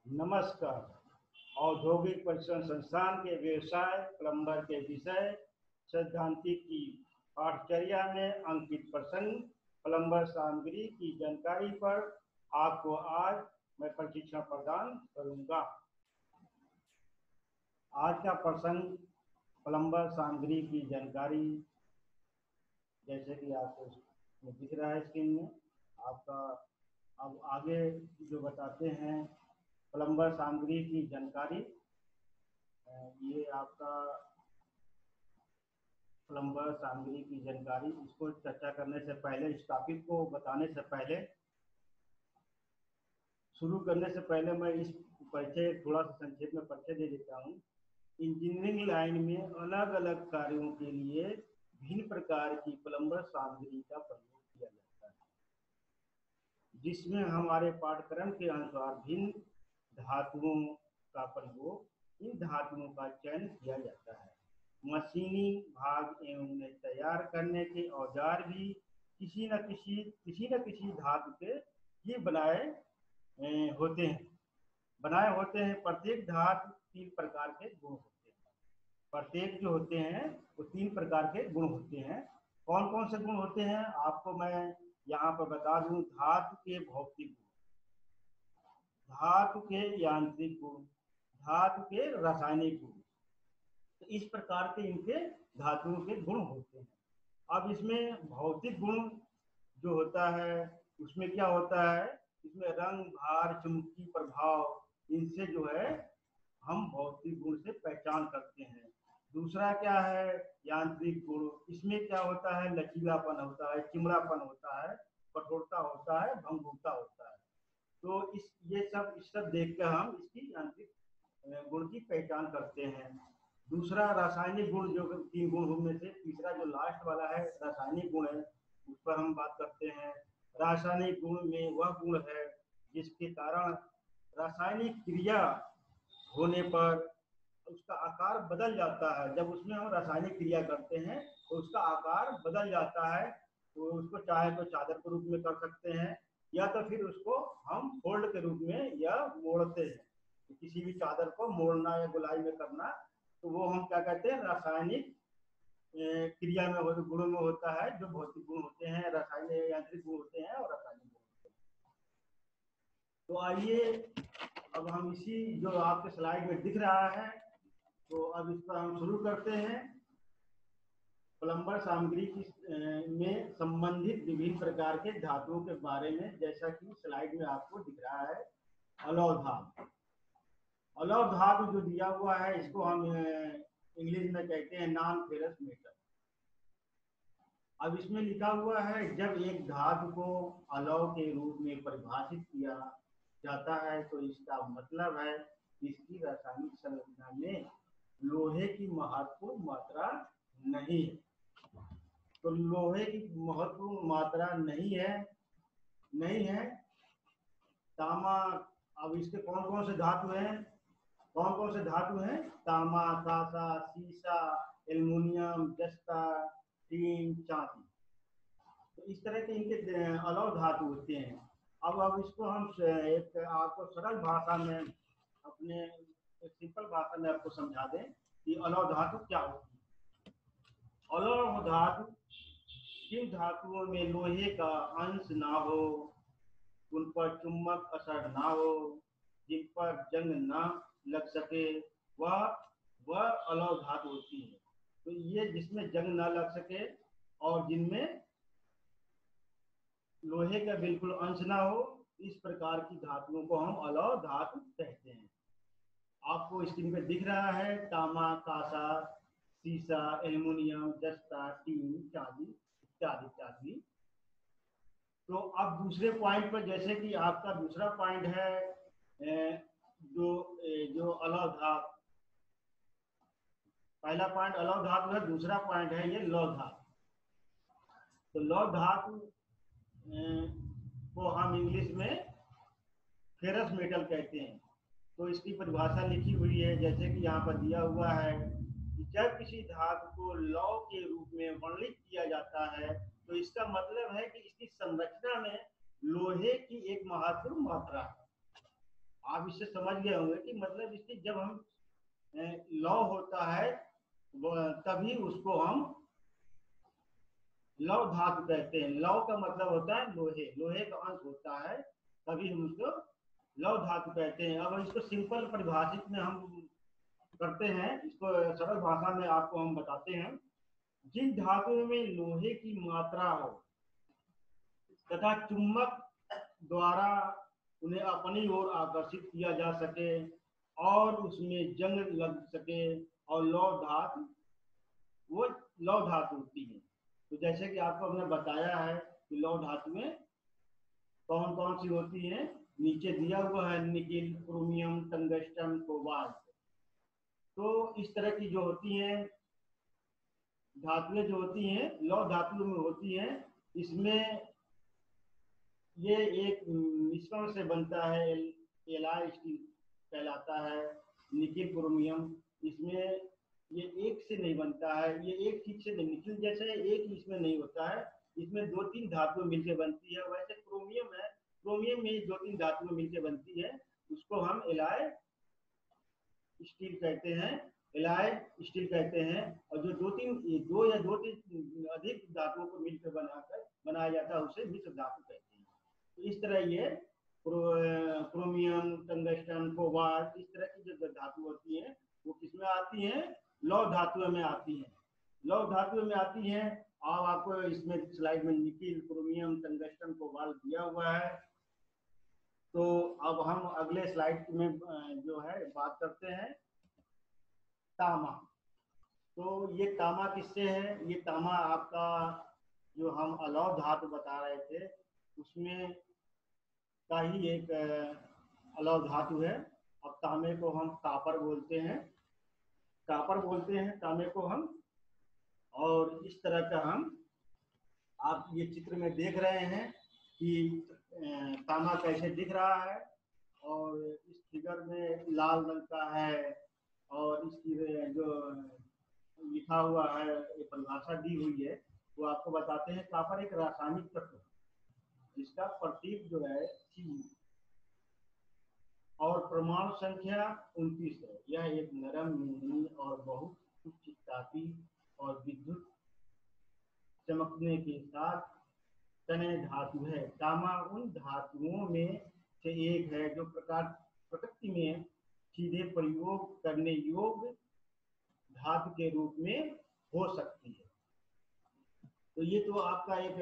नमस्कार। औद्योगिक प्रशिक्षण संस्थान के व्यवसाय प्लम्बर के विषय सैद्धांतिक की पाठचर्या में अंकित प्रसंग प्लम्बर सामग्री की जानकारी पर आपको आज मैं प्रशिक्षण प्रदान करूंगा। आज का प्रसंग प्लम्बर सामग्री की जानकारी, जैसे कि आपको दिख रहा है स्क्रीन में आपका। अब आगे जो बताते हैं प्लम्बर सामग्री की जानकारी, ये आपका प्लम्बर सामग्री की जानकारी। इसको चर्चा करने से पहले, इस टॉपिक को बताने से पहले, शुरू करने से पहले मैं इस परिचय थोड़ा सा संक्षेप में परिचय दे देता हूँ। इंजीनियरिंग लाइन में अलग अलग कार्यों के लिए भिन्न प्रकार की प्लम्बर सामग्री का प्रयोग किया जाता है, जिसमें हमारे पाठ्यक्रम के अनुसार भिन्न धातुओं का प्रयोग, इन धातुओं का चयन किया जाता है। मशीनी भाग एवं उन्हें तैयार करने के औजार भी किसी न किसी धातु के ही बनाए होते हैं। प्रत्येक धातु 3 प्रकार के गुण होते हैं। प्रत्येक जो होते हैं वो 3 प्रकार के गुण होते हैं। कौन कौन से गुण होते हैं आपको मैं यहाँ पर बता दूं। धातु के भौतिक गुण, धातु के यांत्रिक गुण, धातु के रासायनिक गुण। तो इस प्रकार के इनके धातुओं के गुण होते हैं। अब इसमें भौतिक गुण जो होता है उसमें क्या होता है, इसमें रंग, भार, चुंबकीय प्रभाव, इनसे जो है हम भौतिक गुण से पहचान करते हैं। दूसरा क्या है, यांत्रिक गुण। इसमें क्या होता है, लचीलापन होता है, चिमड़ापन होता है, कठोरता होता है, भंगुरता होता है। तो इस सब देख कर हम इसकी यांत्रिक गुण की पहचान करते हैं। दूसरा रासायनिक गुण, जो 3 गुण में से तीसरा जो लास्ट वाला है रासायनिक गुण है, उस पर हम बात करते हैं। रासायनिक गुण में वह गुण है जिसके कारण रासायनिक क्रिया होने पर उसका आकार बदल जाता है। जब उसमें हम रासायनिक क्रिया करते हैं तो उसका आकार बदल जाता है। तो उसको चाहे तो चादर के रूप में कर सकते हैं, या तो फिर उसको हम फोल्ड के रूप में या मोड़ते हैं। किसी भी चादर को मोड़ना या गोलाई में करना, तो वो हम क्या कहते हैं, रासायनिक क्रिया में गुणों में होता है। जो भौतिक गुण होते हैं, रासायनिक यांत्रिक गुण होते हैं और रासायनिक गुण होते हैं। तो आइए अब हम इसी जो आपके स्लाइड में दिख रहा है, तो अब इस पर हम शुरू करते हैं। प्लम्बर सामग्री की में संबंधित विभिन्न प्रकार के धातुओं के बारे में, जैसा कि स्लाइड में आपको दिख रहा है। अलौह धातु, अलौह धातु जो दिया हुआ है इसको हम इंग्लिश में कहते हैं नॉन फेरस मेटल। अब इसमें लिखा हुआ है, जब एक धातु को अलौह के रूप में परिभाषित किया जाता है तो इसका मतलब है इसकी रासायनिक संरचना में लोहे की महत्वपूर्ण मात्रा नहीं है। तो लोहे की महत्वपूर्ण मात्रा नहीं है। तांबा, अब इसके कौन कौन से धातु हैं, तांबा, कांसा, सीसा, एल्युमिनियम, जस्ता, टीन, चांदी। तो इस तरह के इनके अलौह धातु होते हैं। अब इसको हम एक आपको सरल भाषा में, अपने एक सिंपल भाषा में आपको समझा दें कि अलौह धातु क्या होती है। अलौह धातु जिन धातुओं में लोहे का अंश ना हो, उन पर चुंबक असर ना हो, जिन पर जंग ना लग सके, वह अलौह धातु होती है। तो ये जिसमें जंग ना लग सके और जिनमें लोहे का बिल्कुल अंश ना हो, इस प्रकार की धातुओं को हम अलौह धातु कहते हैं। आपको स्क्रीन पे दिख रहा है तांबा, कांसा, सीसा, एल्युमिनियम, जस्ता, टीन, चांदी इत्यादि इत्यादि। तो अब दूसरे पॉइंट पर, जैसे कि आपका दूसरा पॉइंट है जो अलौह धातु, पहला पॉइंट अलौह धातु है, दूसरा पॉइंट है ये लौह धातु। तो लौह धातु को हम इंग्लिश में फेरस मेटल कहते हैं। तो इसकी परिभाषा लिखी हुई है, जैसे कि यहाँ पर दिया हुआ है कि जब किसी धातु को लौह के रूप में वर्णित किया जाता है तो इसका मतलब है कि इसकी संरचना में लोहे की एक महत्वपूर्ण मात्रा है। आप इससे समझ गए होंगे कि मतलब इसकी जब हम लौ होता है तभी उसको हम लौ धातु कहते हैं। लौ का मतलब होता है लोहे, लोहे का अंश होता है, तभी हम उसको लौ धातु कहते हैं। अब इसको सिंपल परिभाषित में हम करते हैं, इसको सरल भाषा में आपको हम बताते हैं। जिन धातुओं में लोहे की मात्रा हो तथा चुंबक द्वारा उन्हें अपनी ओर आकर्षित किया जा सके और उसमें जंग लग सके और लौ धातु, वो लौ धातु होती है। तो जैसे कि आपको हमने बताया है कि लौ धातु में कौन कौन सी होती है, नीचे दिया हुआ है, निकिल, क्रोमियम, टंगस्टन, कोबाल्ट। तो इस तरह की जो होती हैं धातुएं जो होती हैं लौ धातुओं में होती हैं, इसमें ये एक मिश्रण से बनता है, एलॉय स्टील कहलाता है, निकिल क्रोमियम। इसमें ये एक से नहीं बनता है, ये एक चीज से नहीं, निकिल जैसे एक इसमें नहीं होता है, इसमें दो तीन धातुएं मिलकर बनती है। वैसे क्रोमियम है, क्रोमियम में दो तीन धातुएं मिलकर बनती है, उसको हम एलॉय स्टील कहते हैं, एलॉय स्टील कहते हैं। और जो दो या दो तीन अधिक धातुओं को मिलकर बनाया जाता है उसे मिश्र धातु कहते हैं। तो इस तरह ये क्रोमियम, टंगस्टन, कोबाल्ट, इस तरह की जो धातु होती हैं वो किसमें आती हैं, लौ धातुओं में आती हैं, लौ धातुओं में आती हैं। और आपको इसमें स्लाइड में निकिल, क्रोमियम, टंगस्टन, कोबाल्ट दिया हुआ है। तो अब हम अगले स्लाइड में जो है बात करते हैं तामा। तो ये तामा किससे है, ये तामा आपका जो हम अलौह धातु बता रहे थे उसमें का ही एक अलौह धातु है। अब तांबे को हम कापर बोलते हैं, कापर बोलते हैं तांबे को हम। और इस तरह का हम, आप ये चित्र में देख रहे हैं कि तांबा कैसे दिख रहा है, और इस फिगर में लाल रंग का है, और इसकी जो लिखा हुआ है, ये परिभाषा दी हुई है, वो आपको बताते हैं। कापर एक रासायनिक तत्व जिसका प्रतीक जो है C और परमाणु संख्या 29 है। यह एक नरम, नीली और बहुत उच्च तापी और विद्युत चमकने के साथ तने धातु है। तांबा उन धातुओं में से एक है जो प्रकृति में सीधे प्रयोग करने योग्य धातु के रूप में हो सकती है। तो ये तो आपका एक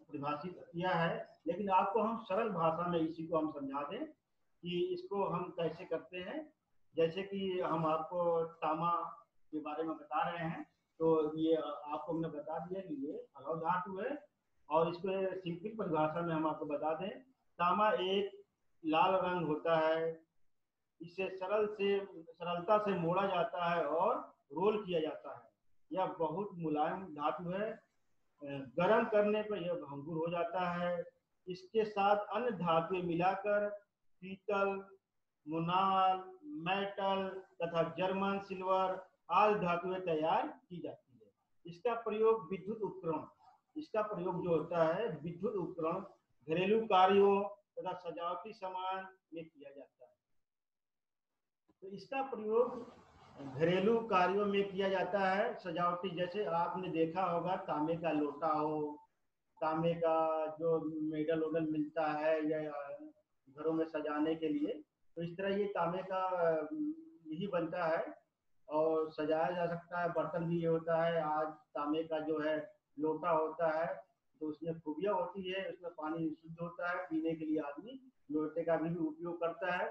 परिभाषित किया है, लेकिन आपको हम सरल भाषा में इसी को हम समझा दें कि इसको हम कैसे करते हैं। जैसे कि हम आपको तांबा के बारे में बता रहे हैं, तो ये आपको हमने बता दिया कि ये अलौह धातु है। और इसको सिंपल परिभाषा में हम आपको बता दें, तांबा एक लाल रंग होता है, इसे सरलता से मोड़ा जाता है और रोल किया जाता है। यह बहुत मुलायम धातु है, गर्म करने पर यह भंगुर हो जाता है। इसके साथ अन्य धातुएं मिलाकर पीतल, मोनाल, मेटल तथा जर्मन सिल्वर आदि धातुएं तैयार की जाती है। इसका प्रयोग विद्युत उपकरण, इसका प्रयोग जो होता है विद्युत उपकरण, घरेलू कार्यों तथा सजावटी सामान में किया जाता है। तो इसका प्रयोग घरेलू कार्यों में किया जाता है, सजावटी, जैसे आपने देखा होगा तांबे का लोटा हो, तांबे का जो मेडल वोडल मिलता है या घरों में सजाने के लिए, तो इस तरह ये तांबे का यही बनता है और सजाया जा सकता है। बर्तन भी ये होता है। आज तांबे का जो है लोटा होता है, तो उसमें खूबियाँ होती है, उसमें पानी शुद्ध होता है, पीने के लिए आदमी लोटे का भी उपयोग करता है।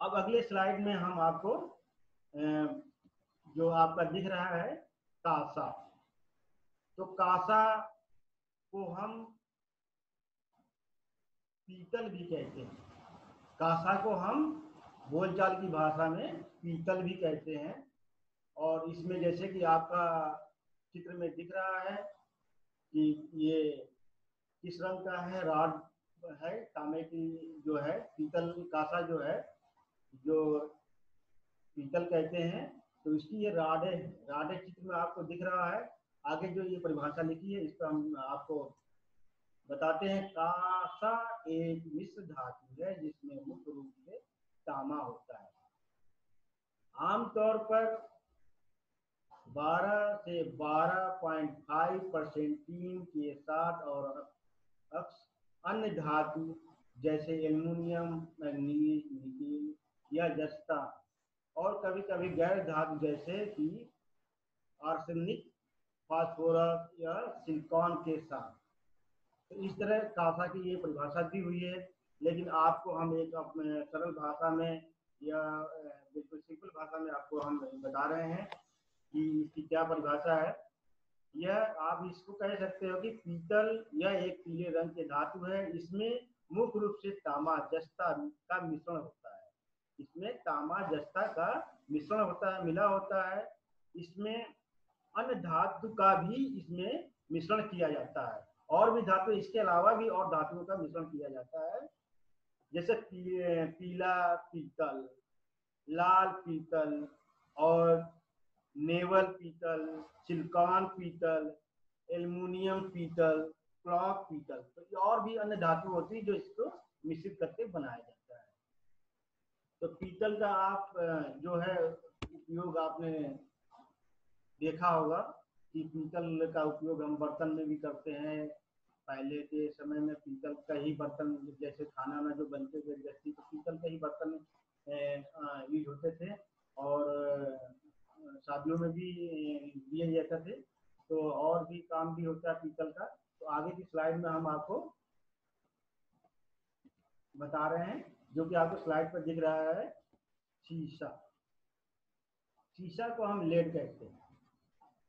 अब अगले स्लाइड में हम आपको जो आपका दिख रहा है कांसा, तो कांसा को हम पीतल भी कहते हैं। कांसा को हम बोलचाल की भाषा में पीतल भी कहते हैं। और इसमें जैसे कि आपका चित्र में दिख रहा है कि ये किस रंग का है, राड है तांबे की जो है, पीतल कांसा जो है जो पीतल कहते हैं, तो इसकी ये राडे चित्र में आपको दिख रहा है। आगे जो ये परिभाषा लिखी है इस पर हम आपको बताते हैं कांसा एक मिश्र धातु है जिसमें मुख्य रूप से तांबा होता है। आमतौर पर 12 से 12.5% टीन के साथ और अन्य धातु जैसे एल्युमिनियम, मैग्नीज, निकेल या जस्ता और कभी कभी गैर धातु जैसे कि आर्सेनिक, फास्फोरस या सिलिकॉन के साथ। तो इस तरह कांसा की ये परिभाषा दी हुई है, लेकिन आपको हम एक अपने सरल भाषा में या बिल्कुल सिंपल भाषा में आपको हम बता रहे हैं कि इसकी क्या परिभाषा है। यह आप इसको कह सकते हो कि पीतल यह एक पीले रंग के धातु है। इसमें मुख्य रूप से तांबा जस्ता का मिश्रण होता है। इसमें तांबा जस्ता का मिश्रण होता है, मिला होता है। इसमें अन्य धातु का भी इसमें मिश्रण किया जाता है, और भी धातु इसके अलावा भी और धातुओं का मिश्रण किया जाता है, जैसे पीला पीतल, लाल पीतल और नेवल पीतल, सिलिकॉन पीतल, एल्युमिनियम पीतल, क्लॉक पीतल। तो और भी अन्य धातु होती है जो इसको मिश्रित करके बनाया जाता है। तो पीतल का आप जो है उपयोग आपने देखा होगा कि पीतल का उपयोग हम बर्तन में भी करते हैं। पहले के समय में पीतल का ही बर्तन, जैसे खाना में जो बनते थे जैसे, तो पीतल का ही बर्तन यूज होते थे और शादियों में भी दिए जाते थे। तो और भी काम भी होता है पीतल का। तो आगे की स्लाइड में हम आपको बता रहे हैं, जो कि आपको स्लाइड पर दिख रहा है, शीशा। शीशा को हम लेड कहते हैं।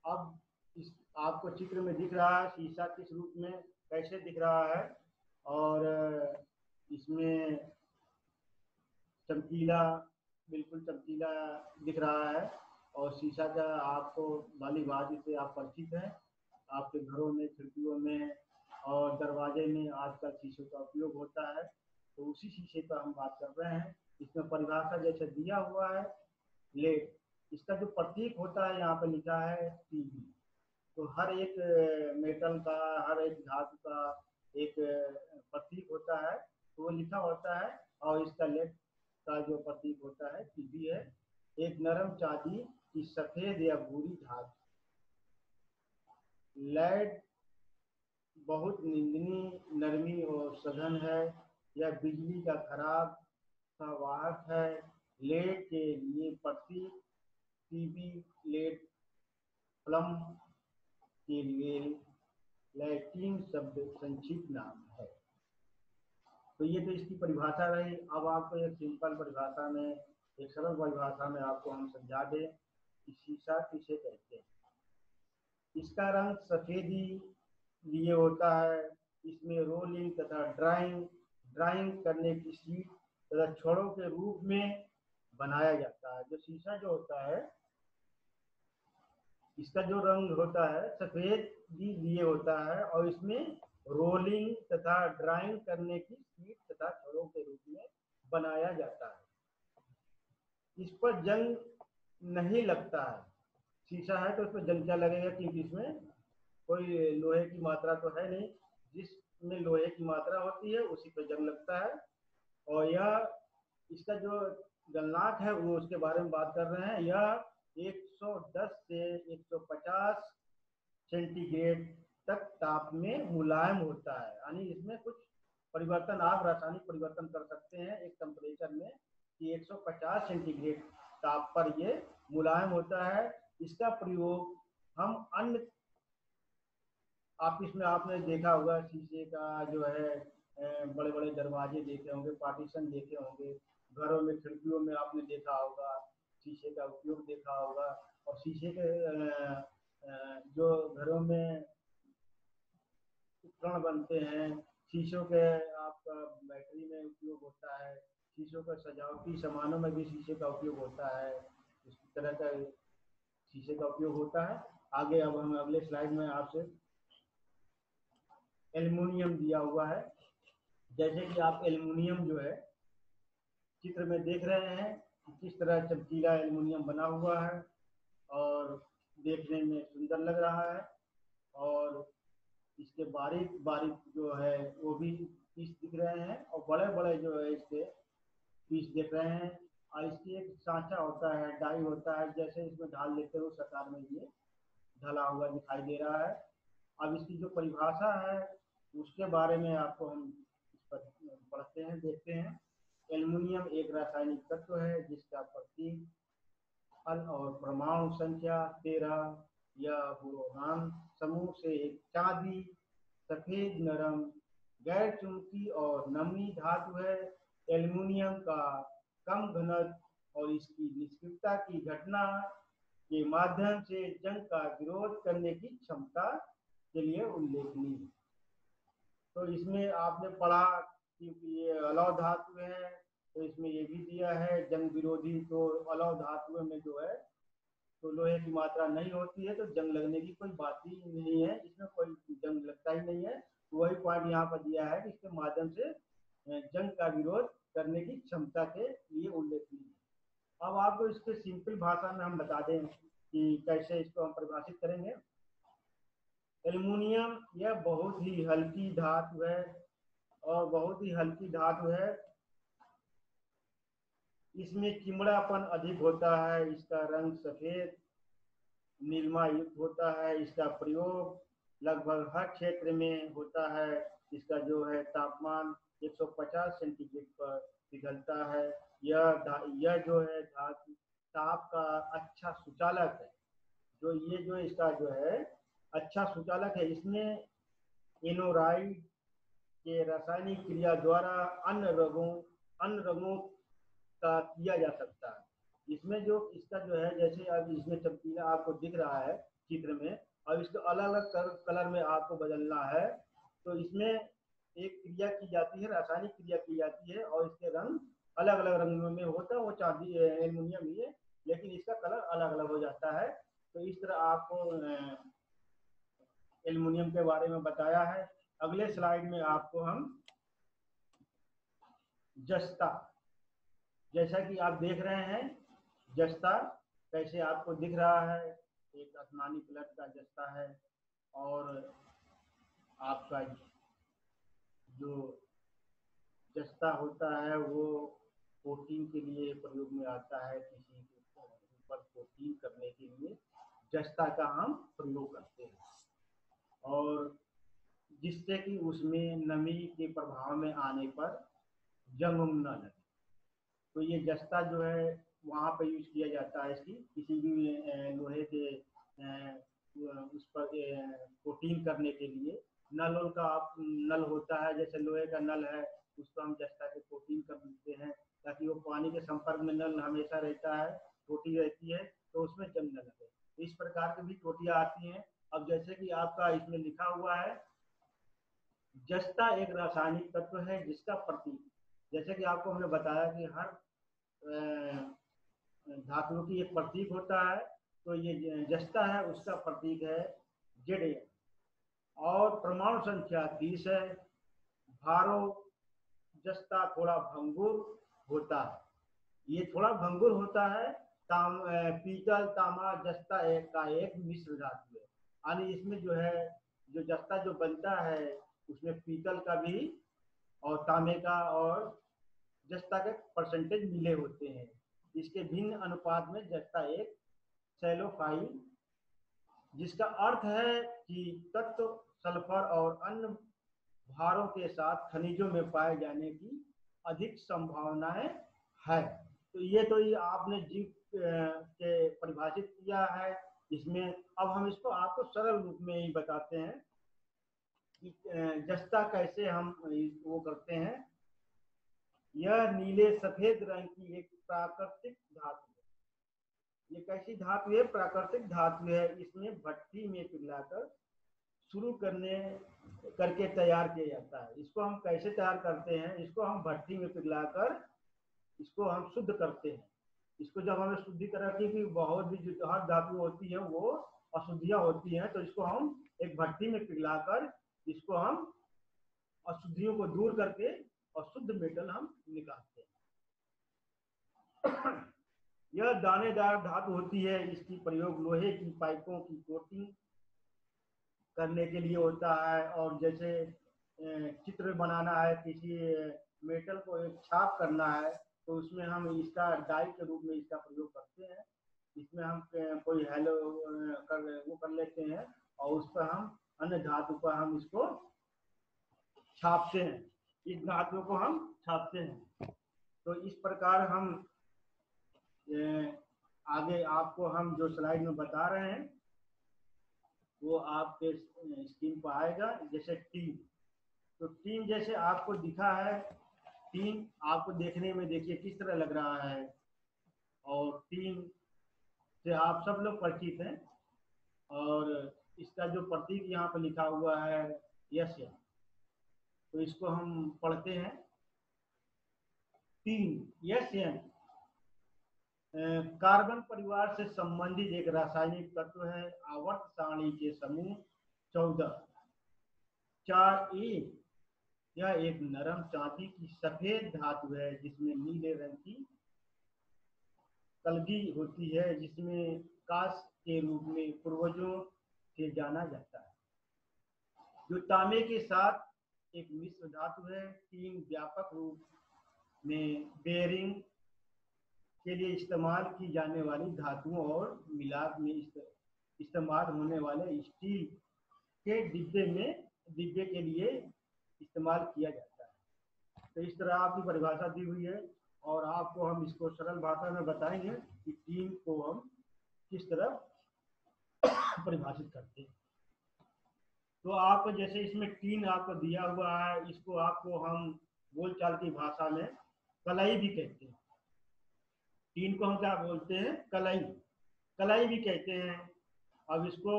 अब इस आपको चित्र में दिख रहा है शीशा किस रूप में कैसे दिख रहा है, और इसमें चमकीला, बिल्कुल चमकीला दिख रहा है। और शीशा का आपको भली भांति से आप परिचित हैं। आपके घरों में, खिड़कियों में और दरवाजे में आजकल शीशे का उपयोग होता है। तो उसी शीशे पर हम बात कर रहे हैं। इसमें परिभाषा जैसे दिया हुआ है लेड, इसका जो प्रतीक होता है यहाँ पर लिखा है टीबी। तो हर एक मेटल का, हर एक धातु का एक प्रतीक होता है, तो वो लिखा होता है। और इसका लेड का जो प्रतीक होता है टीबी है। एक नरम चांदी की सफेद या भूरी धातु। लेड बहुत निंदनीय नरमी और सघन है। यह बिजली का खराब का वाहक है। लेड के लिए प्रतीक टीबी लेड प्लम के लिए लैटिन शब्द संक्षिप्त नाम है। तो ये तो इसकी परिभाषा रही। अब आपको एक सिंपल परिभाषा में, एक सरल परिभाषा में आपको हम समझा दें कि शीशा किसे कहते हैं। इसका रंग सफेदी लिए होता है। इसमें रोलिंग तथा ड्राइंग करने की शीट तथा छड़ों के रूप में बनाया जाता है। जो शीशा जो होता है, इसका जो रंग होता है सफेद भी लिए होता है, और इसमें रोलिंग तथा ड्राइंग करने की शीट तथा छड़ों के रूप में बनाया जाता है। इस पर जंग नहीं लगता है। शीशा है तो उस पर जंग क्या लगेगा, क्योंकि इसमें कोई लोहे की मात्रा तो है नहीं। जिसमें लोहे की मात्रा होती है उसी पर जंग लगता है। और यह इसका जो गलनांक है वो उसके बारे में बात कर रहे हैं। यह 110 से 150 सेंटीग्रेड तक ताप में मुलायम होता है। यानी इसमें कुछ परिवर्तन, आप रासायनिक परिवर्तन कर सकते हैं एक टेम्परेचर में कि 150 सेंटीग्रेड ताप पर ये मुलायम होता है। इसका प्रयोग हम अन्य, आप इसमें आपने देखा होगा शीशे का जो है बड़े बड़े दरवाजे देखे होंगे, पार्टीशन देखे होंगे, घरों में खिड़कियों में आपने देखा होगा, शीशे का उपयोग देखा होगा। और शीशे के जो घरों में उपकरण बनते हैं, शीशों के आपका बैटरी में उपयोग होता है। शीशों का सजावटी सामानों में भी शीशे का उपयोग होता है। इस तरह का शीशे का उपयोग होता है। आगे अब हम अगले स्लाइड में आपसे एल्युमिनियम दिया हुआ है। जैसे कि आप एल्युमिनियम जो है चित्र में देख रहे हैं कि किस तरह चमकीला एल्युमिनियम बना हुआ है और देखने में सुंदर लग रहा है। और इसके बारीक बारीक जो है वो भी पीस दिख रहे हैं, और बड़े बड़े जो है इसके पीस दिख रहे हैं। और इसकी एक सांचा होता है, डाई होता है, जैसे इसमें ढाल लेते हो आकार में ये ढला हुआ दिखाई दे रहा है। अब इसकी जो परिभाषा है उसके बारे में आपको हम इस पर पढ़ते हैं, देखते हैं। एल्युमिनियम एक रासायनिक तत्व है जिसका प्रतीक अल और परमाणु संख्या 13 या बोरोन समूह से एक चांदी सफेद नरम गैर चुंबकीय और नमी धातु है। एल्युमिनियम का कम घनत्व और इसकी निष्क्रियता की घटना के माध्यम से जंग का विरोध करने की क्षमता के लिए उल्लेखनीय है। तो इसमें आपने पढ़ा कि ये अलौह धातु है, तो इसमें ये भी दिया है जंग विरोधी। तो अलौह धातु में जो है तो लोहे की मात्रा नहीं होती है, तो जंग लगने की कोई बात ही नहीं है, इसमें कोई जंग लगता ही नहीं है। तो वही पॉइंट यहाँ पर दिया है कि इसके माध्यम से जंग का विरोध करने की क्षमता के लिए उल्लेखनीय है। अब आपको इसके सिंपल भाषा में हम बता दें कि कैसे इसको हम परिभाषित करेंगे। एल्युमिनियम यह बहुत ही हल्की धातु है, और बहुत ही हल्की धातु है। इसमें चिमड़ापन अधिक होता है, इसका रंग सफेद नीलमा युक्त होता है। इसका प्रयोग लगभग हर क्षेत्र में होता है। इसका जो है तापमान 150 सेंटीग्रेड पर पिघलता है। यह जो है धातु ताप का अच्छा सुचालक है। जो इसका जो है अच्छा सुचालक है। इसमें एनोराइड के रासायनिक क्रिया द्वारा अन्य रंगों का किया जा सकता है। इसमें जो इसका जो है जैसे अब इसमें चमकीला आपको दिख रहा है चित्र में, और इसको अलग अलग कलर में आपको बदलना है, तो इसमें एक क्रिया की जाती है, रासायनिक क्रिया की जाती है, और इसके रंग अलग अलग रंगों में होता है। वो चांदी एल्युमिनियम ही है, लेकिन इसका कलर अलग अलग हो जाता है। तो इस तरह आपको एल्युमिनियम के बारे में बताया है। अगले स्लाइड में आपको हम जस्ता, जैसा कि आप देख रहे हैं जस्ता कैसे आपको दिख रहा है, एक आसमानी कलर का जस्ता है। और आपका जो जस्ता होता है वो कोटिंग के लिए प्रयोग में आता है। किसी के ऊपर कोटिंग करने के लिए जस्ता का हम प्रयोग करते हैं, और जिससे कि उसमें नमी के प्रभाव में आने पर जंग न लगे। तो ये जस्ता जो है वहाँ पर यूज किया जाता है, इसकी किसी भी लोहे के उस पर कोटिंग करने के लिए। नल का नल होता है, जैसे लोहे का नल है, उसको हम जस्ता के कोटिंग कर देते हैं ताकि वो पानी के संपर्क में नल हमेशा रहता है, टोटी रहती है, तो उसमें जंग न लगे। इस प्रकार की भी टोटियाँ आती हैं। अब जैसे कि आपका इसमें लिखा हुआ है जस्ता एक रासायनिक तत्व है जिसका प्रतीक, जैसे कि आपको हमने बताया कि हर धातुओं की एक प्रतीक होता है, तो ये जस्ता है उसका प्रतीक है Za, और परमाणु संख्या 30 है। भारो जस्ता थोड़ा भंगुर होता है, ये थोड़ा भंगुर होता है। पीतल तांबा जस्ता का एक मिश्र धातु है, यानी इसमें जो है जो जस्ता जो बनता है उसमें पीतल का भी और तांबे का और जस्ता के परसेंटेज मिले होते हैं। इसके भिन्न अनुपात में जस्ता एक सैलोफाइल, जिसका अर्थ है कि तत्व सल्फर और अन्य भारों के साथ खनिजों में पाए जाने की अधिक संभावनाएं है। तो ये आपने जीव के परिभाषित किया है इसमें। अब हम इसको आपको सरल रूप में ही बताते हैं कि जस्ता कैसे हम वो करते हैं। यह नीले सफेद रंग की एक प्राकृतिक धातु है। ये कैसी धातु है? प्राकृतिक धातु है। इसमें भट्टी में पिघलाकर शुरू करके तैयार किया जाता है। इसको हम कैसे तैयार करते हैं? इसको हम भट्टी में पिघलाकर इसको हम शुद्ध करते हैं। इसको जब हमें शुद्धिकरण की बहुत भी जो हर धातु होती है वो अशुद्धियां होती हैं, तो इसको हम एक भट्टी में पिघलाकर इसको हम अशुद्धियों को दूर करके और शुद्ध मेटल हम निकालते हैं। यह दानेदार धातु होती है। इसकी प्रयोग लोहे की पाइपों की कोटिंग करने के लिए होता है, और जैसे चित्र बनाना है, किसी मेटल को एक छाप करना है, तो उसमें हम इसका डाई के रूप में इसका प्रयोग करते हैं। इसमें हम कोई हेलो वो कर लेते हैं और उस पर हम अन्य धातु पर हम इसको छापते हैं, इस धातु को हम छापते हैं। तो इस प्रकार हम आगे आपको हम जो स्लाइड में बता रहे हैं वो आपके स्क्रीन पर आएगा। जैसे टीम, तो टीम जैसे आपको दिखा है, टीम आपको देखने में देखिए किस तरह लग रहा है, और टीम से आप सब लोग परिचित हैं। और इसका जो प्रतीक यहाँ पर लिखा हुआ है यस, तो इसको हम पढ़ते हैं। टीम यस एन कार्बन परिवार से संबंधित एक रासायनिक तत्व है। आवर्त सारणी के समूह 14। 4A, यह एक नरम चांदी की सफेद धातु है जिसमें नीले रंग की कलगी होती है, जिसमें कांस के रूप में पूर्वजों से जाना जाता है, जो तांबे के साथ एक मिश्र धातु है। 3 व्यापक रूप में बेयरिंग के लिए इस्तेमाल की जाने वाली धातुओं और मिलाप में इस्तेमाल होने वाले स्टील के डिब्बे के लिए इस्तेमाल किया जाता है। तो इस तरह आपकी परिभाषा दी हुई है, और आपको हम इसको सरल भाषा में बताएंगे कि टीम को हम किस तरह परिभाषित करते हैं। तो आपको जैसे इसमें टीन आपको दिया हुआ है, इसको आपको हम बोलचाल की भाषा में कलाई भी कहते हैं। टीन को हम क्या बोलते हैं? कलाई, कलाई भी कहते हैं। अब इसको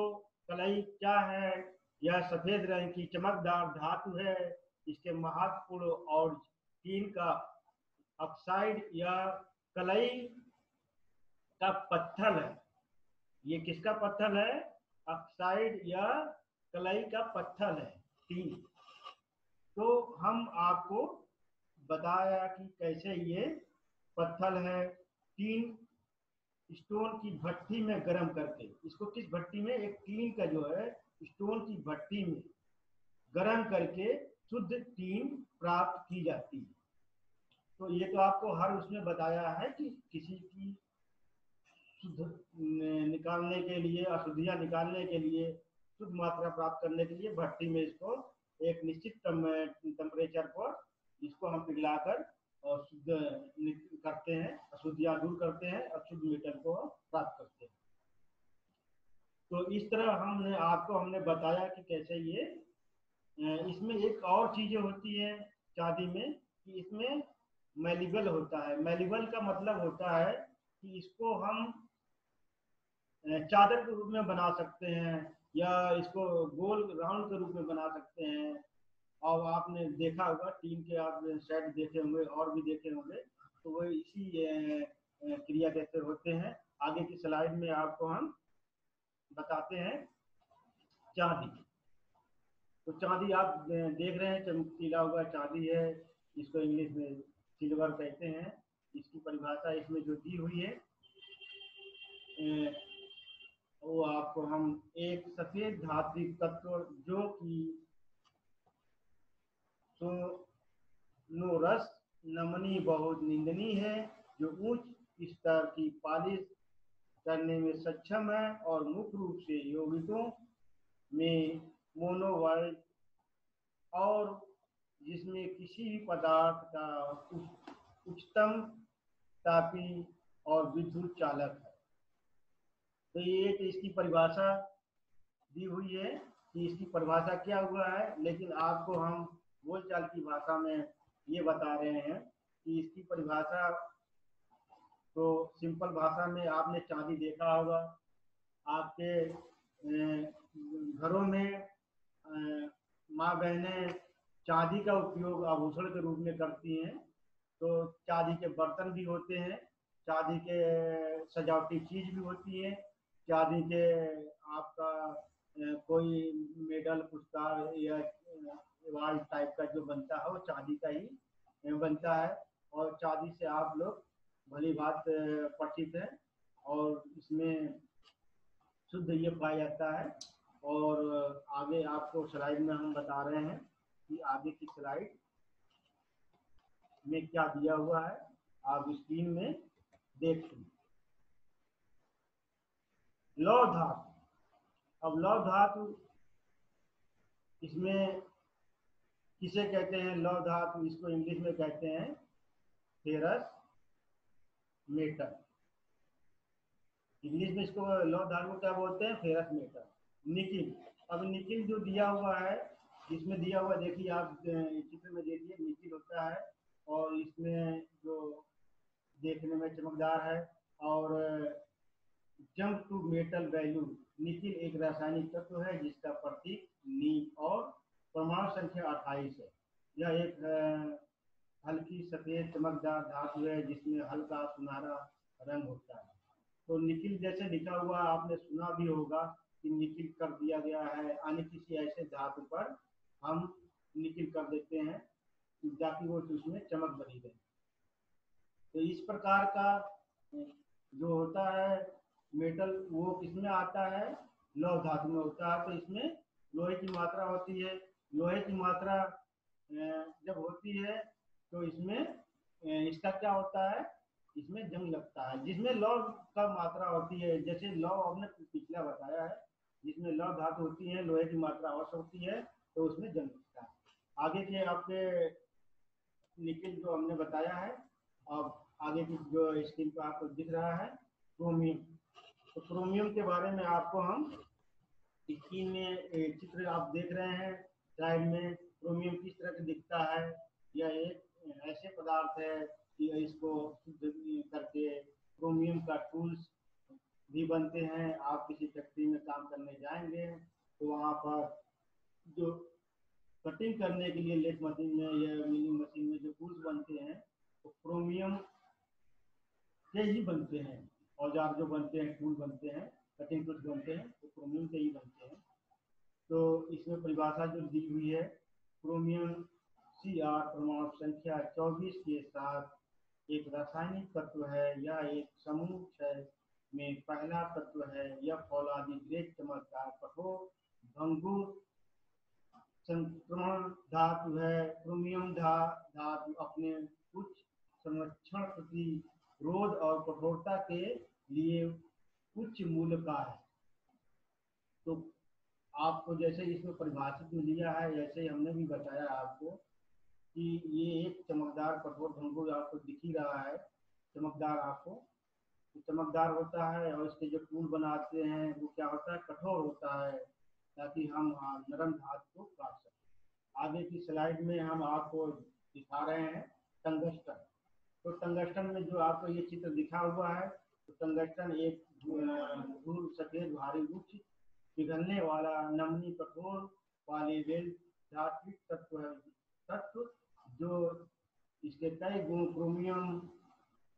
कलाई क्या है? यह सफेद रंग की चमकदार धातु है। इसके महत्वपूर्ण और टीन का ऑक्साइड या कलाई का पत्थर है। ये किसका पत्थर है? ऑक्साइड या कलाई का पत्थर है टीन। तो हम आपको बताया कि कैसे ये पत्थर है। टीन स्टोन की भट्टी में गर्म करके, इसको किस भट्टी में? एक टीन का जो है स्टोन की भट्टी में गर्म करके शुद्ध टीन प्राप्त की जाती है। तो ये तो आपको हर उसमें बताया है कि किसी की शुद्ध निकालने के लिए, अशुद्धियां निकालने के लिए, शुद्ध मात्रा प्राप्त करने के लिए भट्टी में इसको एक निश्चित टेम्परेचर पर इसको हम पिघलाकर और शुद्ध करते हैं, अशुद्धियां दूर करते हैं, अशुद्ध मेटल को प्राप्त करते हैं। तो इस तरह हमने बताया कि कैसे ये इसमें एक और चीजें होती है चांदी में, कि इसमें मैलिबल होता है। मैलिबल का मतलब होता है कि इसको हम चादर के रूप में बना सकते हैं, या इसको गोल राउंड के रूप में बना सकते हैं। और आपने देखा होगा टीन के, आप सेट देखे होंगे और भी देखे होंगे, तो वो इसी क्रिया कैसे होते हैं आगे की स्लाइड में आपको हम बताते हैं। चांदी, तो चांदी आप देख रहे हैं चमकीला हुआ चांदी है, इसको इंग्लिश में सिल्वर कहते हैं। इसकी परिभाषा इसमें जो दी हुई है वो आपको हम एक सफेद धात्विक तत्व जो कि सोनोरस, नमनीय, बहुत निंदनीय है, जो उच्च स्तर की पॉलिश करने में सक्षम है और मुख्य रूप से यौगिकों में मोनोवाइट, और जिसमें किसी भी पदार्थ का उच्चतम तापी और विद्युत चालक है। तो ये तो इसकी परिभाषा दी हुई है कि इसकी परिभाषा क्या हुआ है, लेकिन आपको हम बोलचाल की भाषा में ये बता रहे हैं कि इसकी परिभाषा तो सिंपल भाषा में आपने चांदी देखा होगा, आपके घरों में माँ बहनें चांदी का उपयोग आभूषण के रूप में करती हैं। तो चांदी के बर्तन भी होते हैं, चांदी के सजावटी चीज भी होती है, चांदी के आपका कोई मेडल, पुरस्कार या अवार्ड टाइप का जो बनता है वो चांदी का ही बनता है। और चांदी से आप लोग भली बात परिचित है, और इसमें शुद्ध ये पाया जाता है। और आगे आपको स्लाइड में हम बता रहे हैं कि आगे की स्लाइड में क्या दिया हुआ है, आप स्क्रीन में देख लें। लौह धातु। अब लौह धातु इसमें किसे कहते हैं? लौह धातु इसको इंग्लिश में कहते हैं फेरस मेटल। इंग्लिश में इसको लौह धातु को क्या बोलते हैं? Ferrous metal. निकिल। अब निकिल जो दिया हुआ है, इसमें दिया हुआ देखिए, आप चित्र में देखिए, निकिल होता है और इसमें जो देखने में चमकदार है। और jump to metal value, nickel एक रासायनिक तत्व है जिसका प्रतीक नी और परमाणु संख्या 28 है। यह एक हल्की सफेद चमकदार धातु है जिसमें हल्का सुनहरा रंग होता है। तो निकिल जैसे लिखा हुआ आपने सुना भी होगा कि निकिल कर दिया गया है, अन्य किसी ऐसे धातु पर हम निकिल कर देते हैं ताकि वो उसमें चमक बनी रहे। तो इस प्रकार का जो होता है मेटल, वो किसमें आता है? लौह धातु में होता है। तो इसमें लोहे की मात्रा होती है। लोहे की मात्रा जब होती है तो इसमें इसका क्या होता है? इसमें जंग लगता है। जिसमें लौह का मात्रा होती है, जैसे लौह हमने पिछला बताया है, जिसमें लौह धातु होती है, लोहे की मात्रा अवश्य होती है, तो उसमें जंग लगता है। आगे के आपके निकिल जो हमने बताया है, अब आगे की जो स्क्रीन पर आपको दिख रहा है क्रोमियम। तो क्रोमियम के बारे में आपको हम स्क्रीन में चित्र आप देख रहे हैं साइड में, क्रोमियम किस तरह का दिखता है। यह एक ऐसे पदार्थ है कि इसको शुद्ध करके क्रोमियम का टूल्स भी बनते हैं। आप किसी फैक्ट्री में काम करने जाएंगे तो वहाँ पर जो कटिंग करने के लिए लेथ मशीन में या मिलिंग मशीन में जो टूल्स बनते हैं तो क्रोमियम से ही बनते हैं। औजार जो बनते हैं, टूल बनते हैं, कटिंग टूल्स बनते हैं, तो क्रोमियम से ही बनते हैं। तो इसमें परिभाषा जो दी हुई है, क्रोमियम Cr परमाणु संख्या 24 के साथ एक रासायनिक तत्व है। यह एक समूह क्षय में पहला तत्व है। यह फौलादी ग्रेड चमकदार कठोर भंगुर संक्रमण धातु है। क्रोमियम धातु अपने उच्च संरक्षण प्रतिरोध और कठोरता के लिए उच्च मूल्य का है। तो आपको जैसे इसमें परिभाषित में लिया है, ऐसे ही हमने भी बताया आपको कि ये एक चमकदार कठोर भंगुर आपको दिख ही रहा है, चमकदार आपको चमकदार होता है। और इसके जो टूल बनाते हैं वो क्या होता है? कठोर होता है, ताकि हम नरम धातु को काट सकें। आगे की स्लाइड में हम आपको दिखा रहे हैं टंगस्टन। तो टंगस्टन में जो आपको ये चित्र दिखा हुआ है, तो टंगस्टन एक धूल सफेद भारी उच्च पिघलने वाला नमनीय कठोर पॉलीवेल धात्विक तत्व जो इसके कई गुण क्रोमियम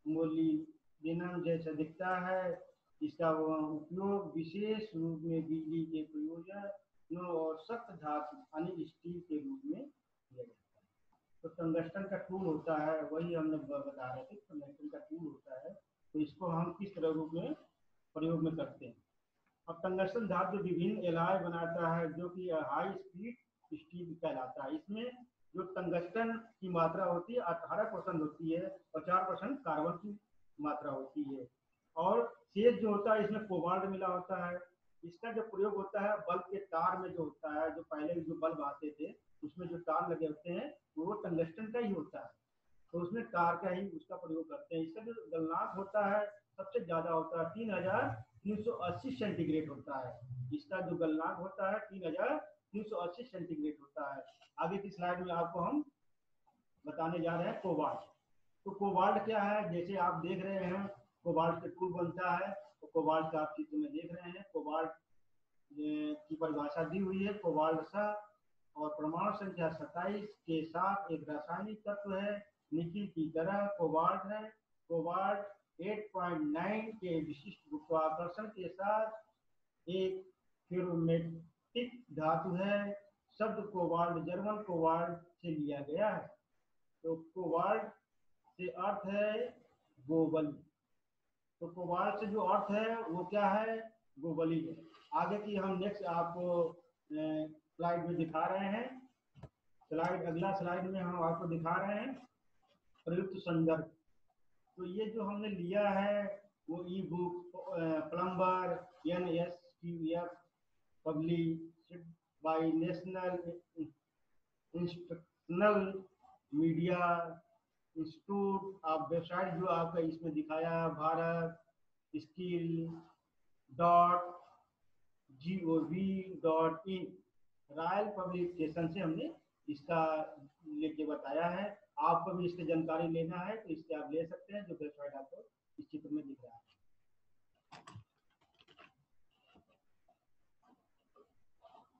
मोलिब्डेनम जैसा दिखता है। इसका उपयोग विशेष रूप में बिजली के प्रयोजनों और सख्त धातु यानी स्टील के रूप में किया जाता है। तो टंगस्टन का टूल होता है, वही हमने बता रहे थे, टंगस्टन का टूल होता है। तो इसको हम किस तरह रूप में प्रयोग में करते हैं? अब टंगस्टन धातु विभिन्न एलॉय बनाता है जो कि हाई स्पीड स्टील कहलाता है। इसमें जो टंगस्टन की मात्रा होती है 18% होती है और 4% कार्बन की मात्रा होती है। और शेष जो होता है इसमें कोबाल्ट मिला होता है। इसका जो प्रयोग होता है बल्ब के तार में जो होता है, जो पहले जो बल्ब आते थे उसमें जो तार लगे होते हैं वो टंगस्टन का ही होता है, तो उसमें तार का ही उसका प्रयोग करते हैं। इसका जो गलनांक होता है सबसे ज्यादा होता है, 3380 सेंटीग्रेड होता है। इसका जो गलनांक होता है 3380 सेंटीग्रेड होता है। आगे की स्लाइड में आपको हम बताने जा रहे हैं कोबाल्ट। तो कोबाल्ट क्या है? जैसे आप देख रहे हैं कोबाल्ट के टूल बनता है, तो कोबाल्ट का आप चित्र में देख रहे हैं। कोबाल्ट की परिभाषा दी हुई है, कोबाल्ट सा और परमाणु संख्या 27 के साथ एक रासायनिक तत्व है। निकिल की तरह कोबाल्ट है। कोबाल्ट 8.9 के विशिष्ट गुरुत्वाकर्षण के साथ एक फेरोमैग्नेटिक धातु है। शब्द कोबाल्ट जर्मन कोबाल्ट से लिया गया है। तो कोबाल्ट से अर्थ है गोबल। तो कोबाल्ट से जो अर्थ है वो क्या है? ग्लोबली है। आगे की हम नेक्स्ट आपको स्लाइड में दिखा रहे हैं। स्लाइड, अगला स्लाइड में हम आपको दिखा रहे हैं प्रयुक्त संदर्भ। तो ये जो हमने लिया है वो ई book plumber NSQF published by national instructional media institute. आप वेबसाइट जो आपका इसमें दिखाया Bharat skill .gov.in royal publication से हमने इसका लेके बताया है। आपको भी इसकी जानकारी लेना है तो इससे आप ले सकते हैं, जो वेबसाइट आपको इस चित्र में दिख रहा है।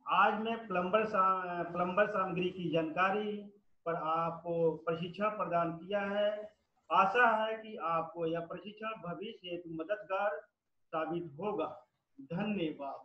आज मैं प्लम्बर सामग्री की जानकारी पर आपको प्रशिक्षण प्रदान किया है। आशा है कि आपको यह प्रशिक्षण भविष्य हेतु मददगार साबित होगा। धन्यवाद।